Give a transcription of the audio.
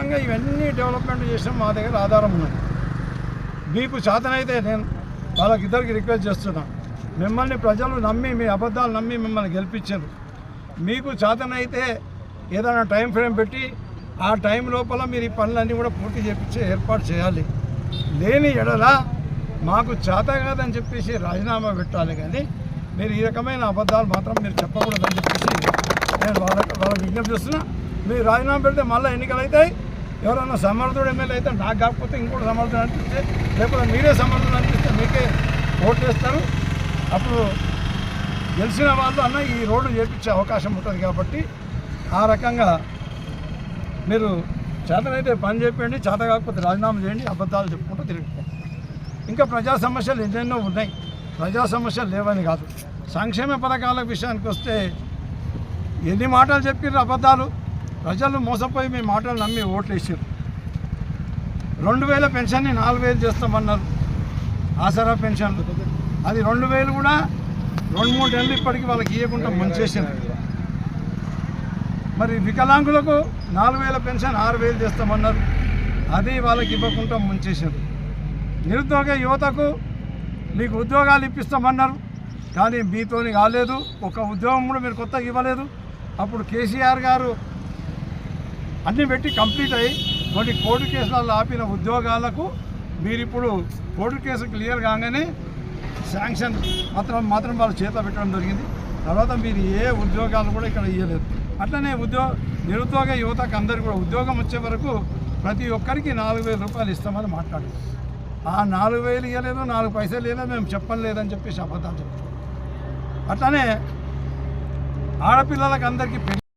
ఇవన్నీ డెవలప్మెంట్ చేసాం. మా దగ్గర ఆధారం ఉన్నది. మీకు చేతనైతే నేను వాళ్ళకిద్దరికి రిక్వెస్ట్ చేస్తున్నా, మిమ్మల్ని ప్రజలు నమ్మి మీ అబద్ధాలు నమ్మి మిమ్మల్ని గెలిపించారు. మీకు చేతనైతే ఏదైనా టైం ఫ్రేమ్ పెట్టి ఆ టైం లోపల మీరు ఈ పనులన్నీ కూడా పూర్తి చేయించే ఏర్పాటు చేయాలి. లేని ఎడల మాకు చేత కాదని చెప్పేసి రాజీనామా పెట్టాలి. కానీ మీరు ఈ రకమైన అబద్ధాలు మాత్రం మీరు చెప్పకూడదని చెప్పేసి నేను వాళ్ళకి విజ్ఞప్తి చేస్తున్నా. మీరు రాజీనామా పెడితే మళ్ళీ ఎన్నికలు అవుతాయి. ఎవరైనా సమర్థుడు ఎమ్మెల్యే అయితే నాకు కాకపోతే ఇంకోటి సమర్థుడు అనిపిస్తే, లేకపోతే మీరే సమర్థుడు అనిపిస్తే మీకే ఓట్లు వేస్తారు. అప్పుడు గెలిచిన వాళ్ళు అన్న ఈ రోడ్డు చేపించే అవకాశం ఉంటుంది. కాబట్టి ఆ రకంగా మీరు చేతనైతే పని చెప్పండి, చేత కాకపోతే రాజీనామా చేయండి, అబద్ధాలు చెప్పుకుంటూ తిరుగుతాం. ఇంకా ప్రజా సమస్యలు ఎన్నెన్నో ఉన్నాయి. ప్రజా సమస్యలు లేవని కాదు. సంక్షేమ పథకాల విషయానికి వస్తే ఎన్ని మాటలు చెప్పారు అబద్ధాలు. ప్రజలు మోసపోయి మీ మాటలు నమ్మి ఓట్లు వేసారు. 2000 పెన్షన్ని 4000 చేస్తామన్నారు. ఆసరా పెన్షన్ అది 2000 కూడా 2-3 ఏళ్ళు ఇప్పటికీ వాళ్ళకి ఇవ్వకుండా ముంచేసారు. మరి వికలాంగులకు 4000 పెన్షన్ 6000 చేస్తామన్నారు. అది వాళ్ళకి ఇవ్వకుండా ముంచేసారు. నిరుద్యోగ యువతకు మీకు ఉద్యోగాలు ఇప్పిస్తామన్నారు. కానీ మీతోని కాలేదు. ఒక ఉద్యోగం కూడా మీరు కొత్తగా ఇవ్వలేదు. అప్పుడు కేసీఆర్ గారు అన్నీ పెట్టి కంప్లీట్ అయ్యి కొన్ని కోర్టు కేసులలో ఆపిన ఉద్యోగాలకు మీరు ఇప్పుడు కోర్టు కేసు క్లియర్ కాగానే శాంక్షన్ మాత్రం వాళ్ళు చేత పెట్టడం జరిగింది. తర్వాత మీరు ఏ ఉద్యోగాలు కూడా ఇక్కడ ఇవ్వలేదు. అట్లనే నిరుద్యోగ యువతకు అందరికీ కూడా ఉద్యోగం వచ్చే వరకు ప్రతి ఒక్కరికి 4000 రూపాయలు ఇస్తామని మాట్లాడారు. ఆ 4000 ఇవ్వలేదు, 4 పైసలు ఇవ్వలేదు, మేము చెప్పలేదని చెప్పేసి అబద్ధాలు చెప్తాం. అట్లనే ఆడపిల్లలకు అందరికీ